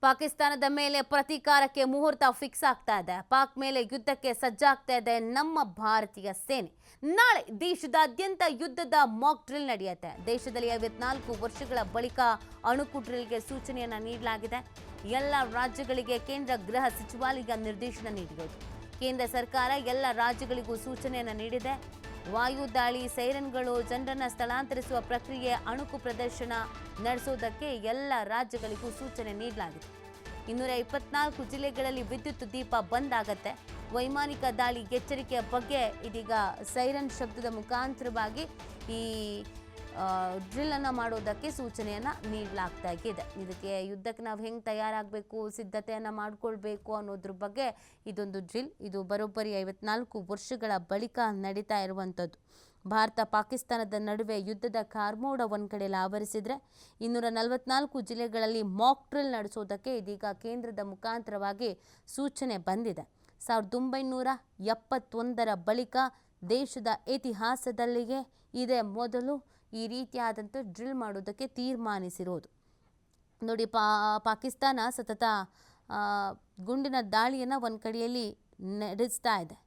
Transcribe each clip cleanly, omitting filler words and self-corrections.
ಪಾಕಿಸ್ತಾನದ ಮೇಲೆ ಪ್ರತೀಕಾರಕ್ಕೆ ಮುಹೂರ್ತ ಫಿಕ್ಸ್ ಆಗ್ತಾ ಇದೆ. ಪಾಕ್ ಮೇಲೆ ಯುದ್ಧಕ್ಕೆ ಸಜ್ಜಾಗ್ತಾ ಇದೆ ನಮ್ಮ ಭಾರತೀಯ ಸೇನೆ. ನಾಳೆ ದೇಶದಾದ್ಯಂತ ಯುದ್ಧದ ಮಾಕ್ ಡ್ರಿಲ್ ನಡೆಯುತ್ತೆ. ದೇಶದಲ್ಲಿ 54 ವರ್ಷಗಳ ಬಳಿಕ ಅಣುಕು ಡ್ರಿಲ್ಗೆ ಸೂಚನೆಯನ್ನ ನೀಡಲಾಗಿದೆ. ಎಲ್ಲ ರಾಜ್ಯಗಳಿಗೆ ಕೇಂದ್ರ ಗೃಹ ಸಚಿವಾಲಯ ನಿರ್ದೇಶನ ನೀಡಿರೋದು. ಕೇಂದ್ರ ಸರ್ಕಾರ ಎಲ್ಲ ರಾಜ್ಯಗಳಿಗೂ ಸೂಚನೆಯನ್ನ ನೀಡಿದೆ. ವಾಯು ದಾಳಿ, ಸೈರನ್ಗಳು, ಜನರನ್ನ ಸ್ಥಳಾಂತರಿಸುವ ಪ್ರಕ್ರಿಯೆ, ಅಣುಕು ಪ್ರದರ್ಶನ ನಡೆಸೋದಕ್ಕೆ ಎಲ್ಲ ರಾಜ್ಯಗಳಿಗೂ ಸೂಚನೆ ನೀಡಲಾಗಿದೆ. 224 ಜಿಲ್ಲೆಗಳಲ್ಲಿ ವಿದ್ಯುತ್ ದೀಪ ಬಂದ್ ಆಗತ್ತೆ. ವೈಮಾನಿಕ ದಾಳಿ ಎಚ್ಚರಿಕೆಯ ಬಗ್ಗೆ ಇದೀಗ ಸೈರನ್ ಶಬ್ದದ ಮುಖಾಂತರವಾಗಿ ಈ ಡ್ರಿಲ್ ಅನ್ನ ಮಾಡೋದಕ್ಕೆ ಸೂಚನೆಯನ್ನ ನೀಡಲಾಗ್ತಾ ಇದೆ. ಇದಕ್ಕೆ ಯುದ್ಧಕ್ಕೆ ನಾವು ಹೆಂಗೆ ತಯಾರಾಗಬೇಕು, ಸಿದ್ಧತೆಯನ್ನ ಮಾಡ್ಕೊಳ್ಬೇಕು ಅನ್ನೋದ್ರ ಬಗ್ಗೆ ಇದೊಂದು ಡ್ರಿಲ್. ಇದು ಬರೋಬ್ಬರಿ 54 ವರ್ಷಗಳ ಬಳಿಕ ನಡೀತಾ ಇರುವಂಥದ್ದು. ಭಾರತ ಪಾಕಿಸ್ತಾನದ ನಡುವೆ ಯುದ್ಧದ ಕಾರ್ಮೋಡ ಒಂದು ಕಡೆ ಆವರಿಸಿದ್ರೆ 244 ಜಿಲ್ಲೆಗಳಲ್ಲಿ ಮಾಕ್ ಡ್ರಿಲ್ ನಡೆಸೋದಕ್ಕೆ ಇದೀಗ ಕೇಂದ್ರದ ಮುಖಾಂತರವಾಗಿ ಸೂಚನೆ ಬಂದಿದೆ. 1971ರ ಬಳಿಕ ದೇಶದ ಇತಿಹಾಸದಲ್ಲಿಯೇ ಇದೇ ಮೊದಲು ಈ ರೀತಿಯಾದಂಥ ಡ್ರಿಲ್ ಮಾಡೋದಕ್ಕೆ ತೀರ್ಮಾನಿಸಿರೋದು. ನೋಡಿ, ಪಾಕಿಸ್ತಾನ ಸತತ ಗುಂಡಿನ ದಾಳಿಯನ್ನು ಒಂದು ಕಡೆಯಲ್ಲಿ ನಡೆಸ್ತಾ ಇದೆ.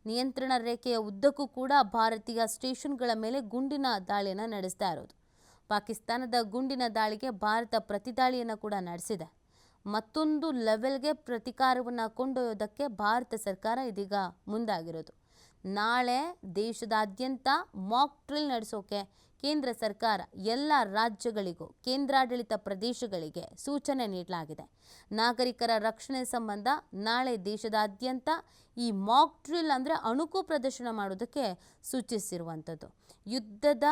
ನಿಯಂತ್ರಣ ರೇಖೆಯ ಉದ್ದಕ್ಕೂ ಕೂಡ ಭಾರತೀಯ ಸ್ಟೇಷನ್ಗಳ ಮೇಲೆ ಗುಂಡಿನ ದಾಳಿಯನ್ನು ನಡೆಸ್ತಾ ಇರೋದು. ಪಾಕಿಸ್ತಾನದ ಗುಂಡಿನ ದಾಳಿಗೆ ಭಾರತ ಪ್ರತಿದಾಳಿಯನ್ನು ಕೂಡ ನಡೆಸಿದೆ. ಮತ್ತೊಂದು ಲೆವೆಲ್ಗೆ ಪ್ರತೀಕಾರವನ್ನು ಕೊಂಡೊಯ್ಯೋದಕ್ಕೆ ಭಾರತ ಸರ್ಕಾರ ಇದೀಗ ಮುಂದಾಗಿರೋದು. ನಾಳೆ ದೇಶದಾದ್ಯಂತ ಮಾಕ್ ಡ್ರಿಲ್ ನಡೆಸೋಕೆ ಕೇಂದ್ರ ಸರ್ಕಾರ ಎಲ್ಲ ರಾಜ್ಯಗಳಿಗೂ ಕೇಂದ್ರಾಡಳಿತ ಪ್ರದೇಶಗಳಿಗೆ ಸೂಚನೆ ನೀಡಲಾಗಿದೆ. ನಾಗರಿಕರ ರಕ್ಷಣೆ ಸಂಬಂಧ ನಾಳೆ ದೇಶದಾದ್ಯಂತ ಈ ಮಾಕ್ ಡ್ರಿಲ್ ಅಂದರೆ ಅಣುಕು ಪ್ರದರ್ಶನ ಮಾಡೋದಕ್ಕೆ ಸೂಚಿಸಿರುವಂಥದ್ದು. ಯುದ್ಧದ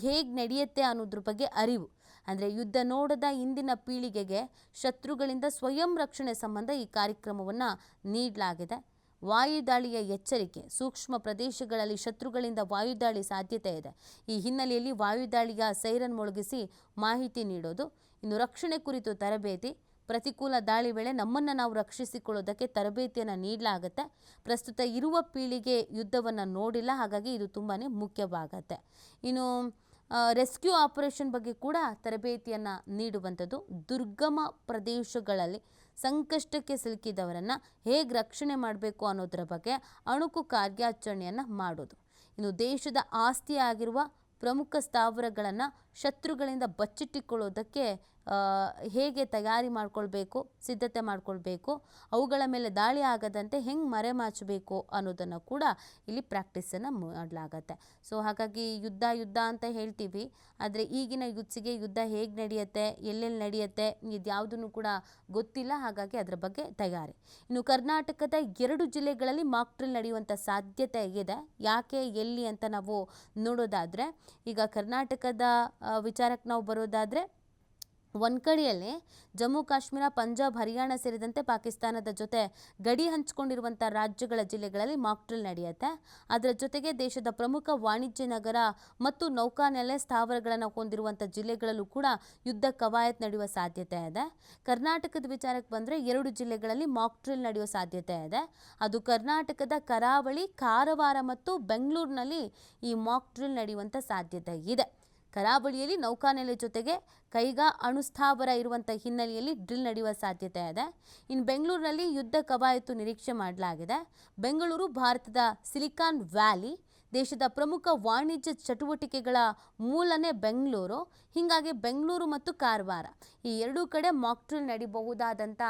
ಹೇಗೆ ನಡೆಯುತ್ತೆ ಅನ್ನೋದ್ರ ಬಗ್ಗೆ ಅರಿವು, ಅಂದರೆ ಯುದ್ಧ ನೋಡದ ಇಂದಿನ ಪೀಳಿಗೆಗೆ ಶತ್ರುಗಳಿಂದ ಸ್ವಯಂ ರಕ್ಷಣೆ ಸಂಬಂಧ ಈ ಕಾರ್ಯಕ್ರಮವನ್ನು ನೀಡಲಾಗಿದೆ. ವಾಯುದಾಳಿಯ ಎಚ್ಚರಿಕೆ, ಸೂಕ್ಷ್ಮ ಪ್ರದೇಶಗಳಲ್ಲಿ ಶತ್ರುಗಳಿಂದ ವಾಯುದಾಳಿ ಸಾಧ್ಯತೆ ಇದೆ. ಈ ಹಿನ್ನೆಲೆಯಲ್ಲಿ ವಾಯುದಾಳಿಯ ಸೈರನ್ ಮೊಳಗಿಸಿ ಮಾಹಿತಿ ನೀಡೋದು. ಇನ್ನು ರಕ್ಷಣೆ ಕುರಿತು ತರಬೇತಿ, ಪ್ರತಿಕೂಲ ದಾಳಿ ವೇಳೆ ನಮ್ಮನ್ನು ನಾವು ರಕ್ಷಿಸಿಕೊಳ್ಳೋದಕ್ಕೆ ತರಬೇತಿಯನ್ನು ನೀಡಲಾಗುತ್ತೆ. ಪ್ರಸ್ತುತ ಇರುವ ಪೀಳಿಗೆ ಯುದ್ಧವನ್ನು ನೋಡಿಲ್ಲ, ಹಾಗಾಗಿ ಇದು ತುಂಬಾ ಮುಖ್ಯವಾಗತ್ತೆ. ಇನ್ನು ರೆಸ್ಕ್ಯೂ ಆಪರೇಷನ್ ಬಗ್ಗೆ ಕೂಡ ತರಬೇತಿಯನ್ನು ನೀಡುವಂಥದ್ದು. ದುರ್ಗಮ ಪ್ರದೇಶಗಳಲ್ಲಿ ಸಂಕಷ್ಟಕ್ಕೆ ಸಿಲುಕಿದವರನ್ನು ಹೇಗೆ ರಕ್ಷಣೆ ಮಾಡಬೇಕು ಅನ್ನೋದರ ಬಗ್ಗೆ ಅಣುಕು ಕಾರ್ಯಾಚರಣೆಯನ್ನು ಮಾಡೋದು. ಇನ್ನು ದೇಶದ ಆಸ್ತಿಯಾಗಿರುವ ಪ್ರಮುಖ ಸ್ಥಾವರಗಳನ್ನು ಶತ್ರುಗಳಿಂದ ಬಚ್ಚಿಟ್ಟಿಕೊಳ್ಳೋದಕ್ಕೆ ಹೇಗೆ ತಯಾರಿ ಮಾಡ್ಕೊಳ್ಬೇಕು, ಸಿದ್ಧತೆ ಮಾಡ್ಕೊಳ್ಬೇಕು, ಅವುಗಳ ಮೇಲೆ ದಾಳಿ ಆಗದಂತೆ ಹೆಂಗೆ ಮರೆಮಾಚಬೇಕು ಅನ್ನೋದನ್ನು ಕೂಡ ಇಲ್ಲಿ ಪ್ರಾಕ್ಟೀಸನ್ನು ಮಾಡಲಾಗತ್ತೆ. ಸೊ ಹಾಗಾಗಿ ಯುದ್ಧ ಅಂತ ಹೇಳ್ತೀವಿ, ಆದರೆ ಈಗಿನ ಯುತ್ಸಿಗೆ ಯುದ್ಧ ಹೇಗೆ ನಡೆಯುತ್ತೆ, ಎಲ್ಲೆಲ್ಲಿ ನಡೆಯುತ್ತೆ, ಇದ್ಯಾವುದನ್ನು ಕೂಡ ಗೊತ್ತಿಲ್ಲ. ಹಾಗಾಗಿ ಅದರ ಬಗ್ಗೆ ತಯಾರಿ. ಇನ್ನು ಕರ್ನಾಟಕದ 2 ಜಿಲ್ಲೆಗಳಲ್ಲಿ ಮಾಕ್ ಡ್ರಿಲ್ ನಡೆಯುವಂಥ ಸಾಧ್ಯತೆ ಇದೆ. ಯಾಕೆ, ಎಲ್ಲಿ ಅಂತ ನಾವು ನೋಡೋದಾದರೆ, ಈಗ ಕರ್ನಾಟಕದ ವಿಚಾರಕ್ಕೆ ನಾವು ಬರೋದಾದರೆ, ಒಂದು ಕಡೆಯಲ್ಲಿ ಜಮ್ಮು ಕಾಶ್ಮೀರ, ಪಂಜಾಬ್, ಹರಿಯಾಣ ಸೇರಿದಂತೆ ಪಾಕಿಸ್ತಾನದ ಜೊತೆ ಗಡಿ ಹಂಚಿಕೊಂಡಿರುವಂಥ ರಾಜ್ಯಗಳ ಜಿಲ್ಲೆಗಳಲ್ಲಿ ಮಾಕ್ ಡ್ರಿಲ್ ನಡೆಯುತ್ತೆ. ಅದರ ಜೊತೆಗೆ ದೇಶದ ಪ್ರಮುಖ ವಾಣಿಜ್ಯ ನಗರ ಮತ್ತು ನೌಕಾನೆಲೆ ಸ್ಥಾವರಗಳನ್ನು ಹೊಂದಿರುವಂಥ ಜಿಲ್ಲೆಗಳಲ್ಲೂ ಕೂಡ ಯುದ್ಧ ಕವಾಯತ್ ನಡೆಯುವ ಸಾಧ್ಯತೆ ಇದೆ. ಕರ್ನಾಟಕದ ವಿಚಾರಕ್ಕೆ ಬಂದರೆ 2 ಜಿಲ್ಲೆಗಳಲ್ಲಿ ಮಾಕ್ ಡ್ರಿಲ್ ನಡೆಯುವ ಸಾಧ್ಯತೆ ಇದೆ. ಅದು ಕರ್ನಾಟಕದ ಕರಾವಳಿ, ಕಾರವಾರ ಮತ್ತು ಬೆಂಗಳೂರಿನಲ್ಲಿ ಈ ಮಾಕ್ ಡ್ರಿಲ್ ನಡೆಯುವಂಥ ಸಾಧ್ಯತೆ ಇದೆ. ಕರಾವಳಿಯಲ್ಲಿ ನೌಕಾನೆಲೆ ಜೊತೆಗೆ ಕೈಗಾ ಅಣುಸ್ಥಾವರ ಇರುವಂಥ ಹಿನ್ನೆಲೆಯಲ್ಲಿ ಡ್ರಿಲ್ ನಡೆಯುವ ಸಾಧ್ಯತೆ ಇದೆ. ಇನ್ನು ಬೆಂಗಳೂರಿನಲ್ಲಿ ಯುದ್ಧ ಕವಾಯತು ನಿರೀಕ್ಷೆ ಮಾಡಲಾಗಿದೆ. ಬೆಂಗಳೂರು ಭಾರತದ ಸಿಲಿಕಾನ್ ವ್ಯಾಲಿ, ದೇಶದ ಪ್ರಮುಖ ವಾಣಿಜ್ಯ ಚಟುವಟಿಕೆಗಳ ಮೂಲನೇ ಬೆಂಗಳೂರು. ಹೀಗಾಗಿ ಬೆಂಗಳೂರು ಮತ್ತು ಕಾರವಾರ ಈ 2 ಕಡೆ ಮಾಕ್ ಡ್ರಿಲ್ ನಡೀಬಹುದಾದಂಥ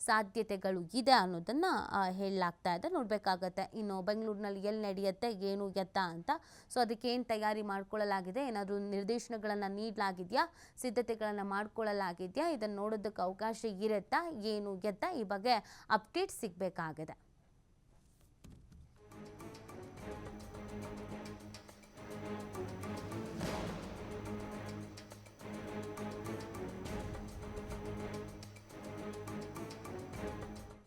ಸಾಧ್ಯತೆಗಳು ಇದೆ ಅನ್ನೋದನ್ನು ಹೇಳಲಾಗ್ತಾ ಇದೆ. ನೋಡಬೇಕಾಗತ್ತೆ ಇನ್ನು ಬೆಂಗಳೂರಿನಲ್ಲಿ ಎಲ್ಲಿ ನಡೆಯುತ್ತೆ, ಏನು ಎತ್ತ ಅಂತ. ಸೊ ಅದಕ್ಕೆ ಏನು ತಯಾರಿ ಮಾಡ್ಕೊಳ್ಳಲಾಗಿದೆ, ಏನಾದರೂ ನಿರ್ದೇಶನಗಳನ್ನು ನೀಡಲಾಗಿದೆಯಾ, ಸಿದ್ಧತೆಗಳನ್ನು ಮಾಡ್ಕೊಳ್ಳಲಾಗಿದೆಯಾ, ಇದನ್ನು ನೋಡೋದಕ್ಕೆ ಅವಕಾಶ ಇರುತ್ತಾ, ಏನು ಎತ್ತ, ಈ ಬಗ್ಗೆ ಅಪ್ಡೇಟ್ ಸಿಗಬೇಕಾಗಿದೆ.